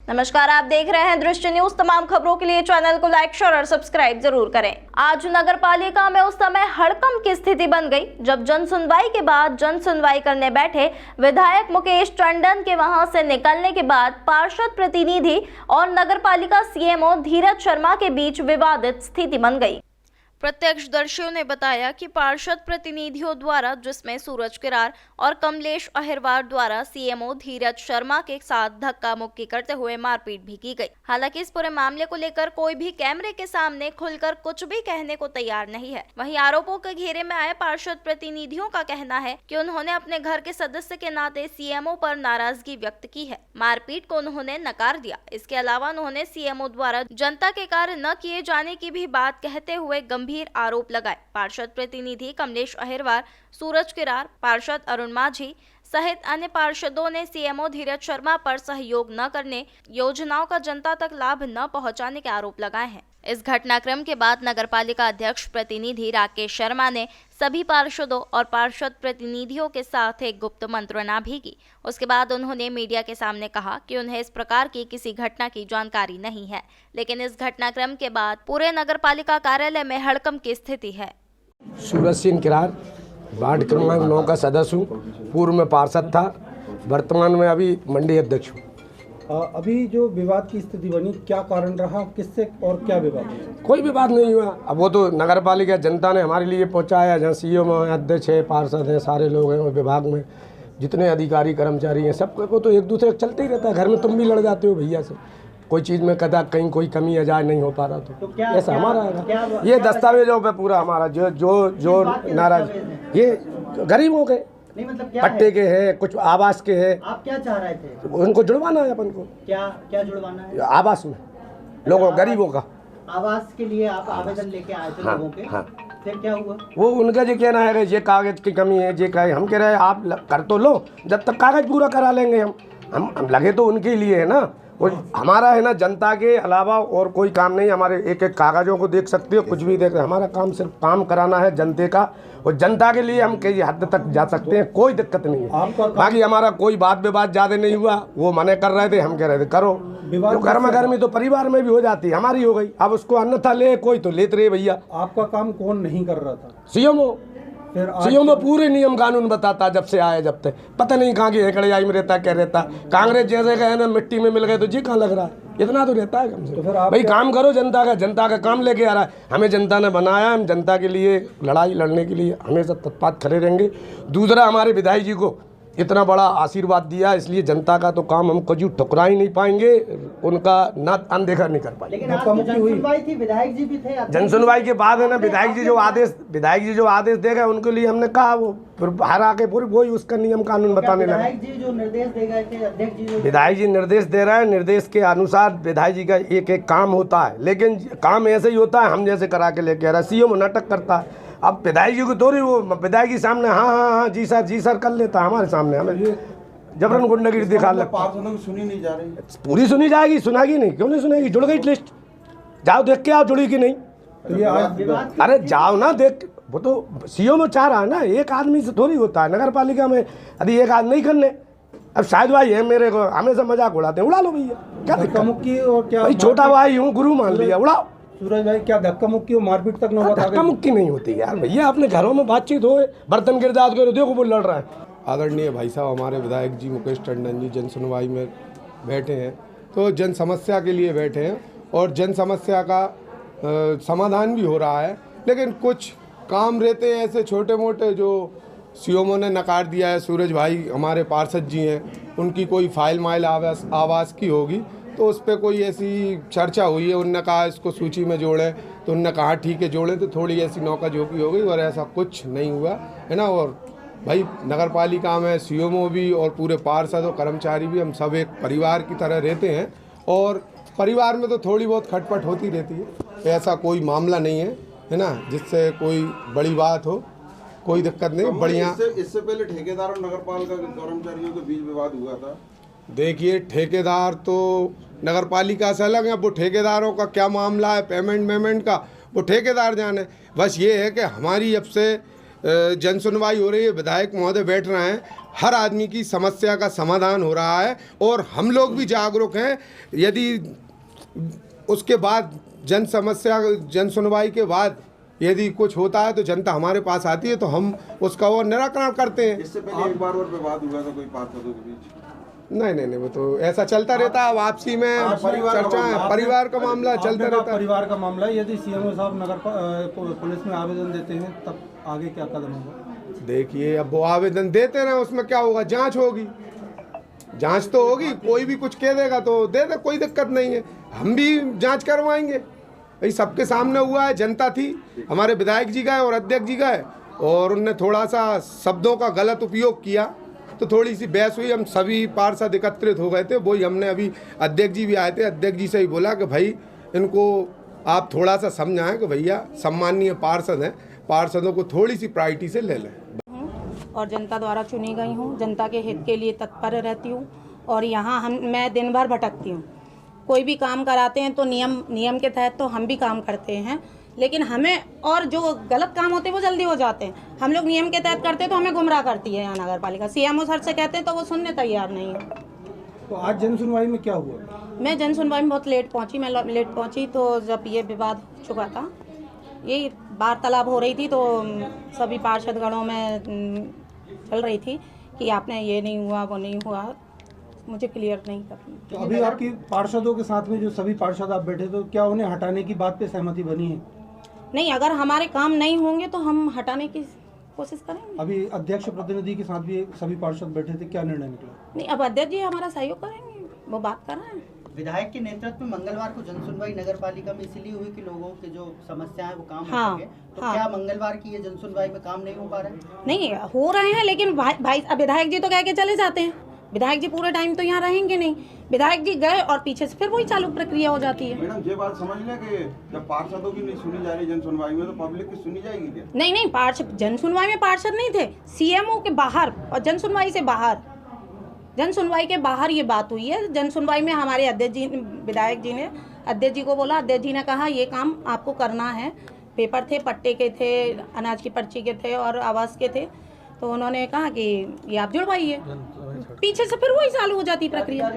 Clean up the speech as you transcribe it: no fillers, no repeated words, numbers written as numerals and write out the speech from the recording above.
नमस्कार, आप देख रहे हैं दृश्य न्यूज। तमाम खबरों के लिए चैनल को लाइक, शेयर और सब्सक्राइब जरूर करें। आज नगर पालिका में उस समय हड़कंप की स्थिति बन गई जब जन सुनवाई के बाद जन सुनवाई करने बैठे विधायक मुकेश टंडन के वहां से निकलने के बाद पार्षद प्रतिनिधि और नगर पालिका सीएमओ धीरज शर्मा के बीच विवादित स्थिति बन गई। प्रत्यक्षदर्शियों ने बताया कि पार्षद प्रतिनिधियों द्वारा, जिसमें सूरज किरार और कमलेश अहिरवार द्वारा सीएमओ धीरज शर्मा के साथ धक्का मुक्की करते हुए मारपीट भी की गई। हालांकि इस पूरे मामले को लेकर कोई भी कैमरे के सामने खुलकर कुछ भी कहने को तैयार नहीं है। वहीं आरोपों के घेरे में आए पार्षद प्रतिनिधियों का कहना है कि उन्होंने अपने घर के सदस्य के नाते सीएमओ पर नाराजगी व्यक्त की है। मारपीट को उन्होंने नकार दिया। इसके अलावा उन्होंने सीएमओ द्वारा जनता के कार्य न किए जाने की भी बात कहते हुए गंभीर आरोप लगाए। पार्षद प्रतिनिधि कमलेश अहिरवार, सूरज किरार, पार्षद अरुण माझी सहित अन्य पार्षदों ने सीएमओ धीरज शर्मा पर सहयोग न करने, योजनाओं का जनता तक लाभ न पहुंचाने के आरोप लगाए हैं। इस घटनाक्रम के बाद नगरपालिका अध्यक्ष प्रतिनिधि राकेश शर्मा ने सभी पार्षदों और पार्षद प्रतिनिधियों के साथ एक गुप्त मंत्रणा भी की। उसके बाद उन्होंने मीडिया के सामने कहा कि उन्हें इस प्रकार की किसी घटना की जानकारी नहीं है, लेकिन इस घटनाक्रम के बाद पूरे नगरपालिका कार्यालय में हड़कंप की स्थिति है। सूरज सिंह किरार, वार्ड क्रमांक 9 का सदस्य हूँ। पूर्व में पार्षद था, वर्तमान में अभी मंडी अध्यक्ष हूँ। अभी जो विवाद की स्थिति बनी, क्या कारण रहा, किससे और क्या विवाद? कोई विवाद नहीं हुआ। अब वो तो नगर पालिका जनता ने हमारे लिए पहुँचाया। जहाँ सीईओ में अध्यक्ष है, पार्षद हैं, सारे लोग हैं विभाग में, जितने अधिकारी कर्मचारी हैं, सबको तो एक दूसरे का चलते ही रहता है। घर में तुम भी लड़ जाते हो भैया से, कोई चीज़ में कदा कहीं कोई कमी अजाय नहीं हो पा रहा तो ऐसा हमारा है। ये दस्तावेजों पे पूरा हमारा जो नाराज, ये गरीबों के पट्टे के हैं, कुछ आवास के हैं। आप क्या चाह रहे थे? उनको जुड़वाना है अपन को। क्या जुड़वाना है? आवास में लोगों, गरीबों का आवास के लिए आप आवेदन लेके आए थे लोगों के। हाँ। फिर क्या हुआ? वो उनका जो कहना है कि ये कागज की कमी है, ये कहे, हम कह रहे हैं आप कर तो लो, जब तक कागज पूरा करा लेंगे हम लगे तो उनके लिए है ना। वो हमारा है ना, जनता के अलावा और कोई काम नहीं। हमारे एक एक कागजों को देख सकते हो, कुछ भी देख रहे। हमारा काम सिर्फ काम कराना है जनता का, और जनता के लिए हम कई हद तक जा सकते हैं, कोई दिक्कत नहीं है। बाकी हमारा कोई बात विवाद ज़्यादा नहीं हुआ। वो मने कर रहे थे, हम कह रहे थे करो। जो घर में तो परिवार में भी हो जाती, हमारी हो गई। अब उसको अन्यथा ले, कोई तो लेते रहे भैया। आपका काम कौन नहीं कर रहा था? सीएमओ। सीएमओ पूरे नियम कानून बताता, जब से आया जब तक पता नहीं कहाँ की हेकड़ियाई में रहता, क्या रहता। कांग्रेस जैसे गए ना, मिट्टी में मिल गए तो जी कहाँ लग रहा है, इतना तो रहता है कम से कम। भाई काम करो जनता का काम लेके आ रहा है। हमें जनता ने बनाया, हम जनता के लिए लड़ाई लड़ने के लिए हमेशा तत्पर खड़े रहेंगे। दूसरा, हमारे विधायक जी को इतना बड़ा आशीर्वाद दिया, इसलिए जनता का तो काम हम कभी ठुकरा ही नहीं पाएंगे, उनका ना अनदेखा नहीं कर पाएंगे। लेकिन जनसुनवाई थी, विधायक जी भी थे। जनसुनवाई के बाद है ना, विधायक जी जो आदेश देगा उनके लिए हमने कहा, वो बाहर आके पूरी वही उसका नियम कानून बताने लगा। विधायक जी जो निर्देश दे गए थे, अध्यक्ष जी विधायक जी निर्देश दे रहे हैं, निर्देश के अनुसार विधायक जी का एक एक काम होता है, लेकिन काम ऐसे ही होता है हम जैसे करा के लेके आ रहा है। सीएम नाटक करता है। अब विधायक जी को थोड़ी, वो विधायक जी सामने हाँ जी सर कर लेता है, हमारे सामने हमें जबरन गुंडागिरी दिखा ले। सुनी नहीं जा रही, पूरी सुनी जाएगी, सुनागी नहीं, क्यों नहीं सुनेगी? जुड़ गई लिस्ट, जाओ देख के आओ जुड़ी कि नहीं। अरे जाओ ना देख, वो तो सीओ में चाह रहा है ना, एक आदमी से थोड़ी होता है। नगर पालिका में यदि एक आदमी नहीं करने, अब शायद भाई है मेरे को हमेशा मजाक उड़ाते हैं, उड़ा लो भैया, क्या धक्का मुक्की और क्या भाई, छोटा भाई हूँ, गुरु मान लिया, उड़ाओ। सूरज भाई, क्या धक्का मुक्की और मारपीट तक नौबत आ गई? धक्का मुक्की नहीं होती यार भैया, अपने घरों में बातचीत हो, बर्तन गिर जाते हो, देखो वो लड़ रहा है। आदरणीय भाई साहब, हमारे विधायक जी मुकेश टंडन जी जन सुनवाई में बैठे हैं, तो जन समस्या के लिए बैठे हैं और जन समस्या का समाधान भी हो रहा है। लेकिन कुछ काम रहते हैं ऐसे छोटे मोटे जो सीएमओ ने नकार दिया है। सूरज भाई हमारे पार्षद जी हैं, उनकी कोई फाइल माइल आवास की होगी, तो उस पर कोई ऐसी चर्चा हुई है, उनने कहा इसको सूची में जोड़ें, तो उनने कहा ठीक है जोड़ें, तो थोड़ी ऐसी नौका झोंकी हो गई और ऐसा कुछ नहीं हुआ है ना। और भाई नगर पालिका में सीएमओ भी और पूरे पार्षद और कर्मचारी भी, हम सब एक परिवार की तरह रहते हैं, और परिवार में तो थोड़ी बहुत खटपट होती रहती है। ऐसा कोई मामला नहीं है ना जिससे कोई बड़ी बात हो, कोई दिक्कत नहीं, बढ़िया। इससे पहले ठेकेदार और नगर पालिका के कर्मचारियों के बीच विवाद हुआ था। देखिए, ठेकेदार तो नगर पालिका से अलग है, वो ठेकेदारों का क्या मामला है पेमेंट का, वो ठेकेदार जाने। बस ये है कि हमारी अब से जन सुनवाई हो रही है, विधायक महोदय बैठ रहे हैं, हर आदमी की समस्या का समाधान हो रहा है और हम लोग भी जागरूक हैं। यदि उसके बाद जन सुनवाई के बाद यदि कुछ होता है तो जनता हमारे पास आती है तो हम उसका वो निराकरण करते हैं। इससे पहले एक बार और विवाद हुआ था कोई पार्षदों के बीच? नहीं, वो तो ऐसा चलता रहता है। आपसी में चर्चा, परिवार का मामला चलता रहता है। परिवार का मामला है। यदि सीएमओ साहब पुलिस में आवेदन देते हैं तब आगे क्या कदम होगा? देखिए, अब वो आवेदन देते रहे, उसमें क्या होगा, जांच होगी, जांच तो होगी। कोई भी कुछ कह देगा तो दे दे, कोई दिक्कत नहीं है। हम भी जांच करवाएंगे। भाई सबके सामने हुआ है, जनता थी, हमारे विधायक जी गए और अध्यक्ष जी गए और उनने थोड़ा सा शब्दों का गलत उपयोग किया तो थोड़ी सी बहस हुई। हम सभी पार्षद एकत्रित हो गए थे, वही हमने अभी अध्यक्ष जी भी आए थे, अध्यक्ष जी से ही बोला कि भाई इनको आप थोड़ा सा समझाएं कि भैया सम्माननीय पार्षद हैं, पार्षदों को थोड़ी सी प्रायोरिटी से ले लें। और जनता द्वारा चुनी गई हूँ, जनता के हित के लिए तत्पर रहती हूँ और यहाँ मैं दिन भर भटकती हूँ। कोई भी काम कराते हैं तो नियम के तहत तो हम भी काम करते हैं, लेकिन हमें और जो गलत काम होते हैं वो जल्दी हो जाते हैं। हम लोग नियम के तहत करते हैं तो हमें गुमराह करती है यहाँ नगर पालिका। सीएमओ सर से कहते हैं तो वो सुनने तैयार नहीं है। तो आज जन सुनवाई में क्या हुआ? मैं जन सुनवाई में बहुत लेट पहुँची। मैं लेट पहुँची तो जब ये विवाद हो चुका था, ये वार्तालाप हो रही थी तो सभी पार्षदगणों में चल रही थी कि आपने ये नहीं हुआ, वो नहीं हुआ, मुझे क्लियर नहीं करना। तो अभी आपकी पार्षदों के साथ में जो सभी पार्षद आप बैठे तो क्या उन्हें हटाने की बात पे सहमति बनी है? नहीं, अगर हमारे काम नहीं होंगे तो हम हटाने की कोशिश करेंगे। अभी अध्यक्ष प्रतिनिधि के साथ भी सभी पार्षद बैठे थे, क्या निर्णय निकला? नहीं, अब अध्यक्ष जी हमारा सहयोग करेंगे, वो बात कर रहे हैं। विधायक के नेतृत्व में मंगलवार को जनसुनवाई नगर पालिका में इसलिए हुई कि लोगों के जो समस्याएं वो काम हाँ, हो सके। तो हाँ। क्या मंगलवार की ये जनसुनवाई में काम नहीं हो पा रहा है? नहीं, हो रहे हैं, लेकिन भाई अब विधायक जी तो कह के चले जाते हैं। विधायक जी पूरे टाइम तो यहाँ रहेंगे नहीं। विधायक जी गए और पीछे से फिर वही चालू प्रक्रिया हो जाती है। मैडम ये बात समझ लें कि जब पार्षदों की नहीं सुनी जा रही जन सुनवाई में तो पब्लिक की सुनी जाएगी क्या? नहीं, पार्षद जन सुनवाई में पार्षद नहीं थे, सीएमओ के बाहर और जन सुनवाई से बाहर, जन सुनवाई के बाहर ये बात हुई है। जन सुनवाई में हमारे अध्यक्ष जी, विधायक जी ने अध्यक्ष जी को बोला, अध्यक्ष जी ने कहा ये काम आपको करना है। पेपर थे, पट्टे के थे, अनाज की पर्ची के थे और आवास के थे, तो उन्होंने कहा कि ये आप जुड़वाइए। पीछे से फिर वही चालू हो जाती प्रक्रिया।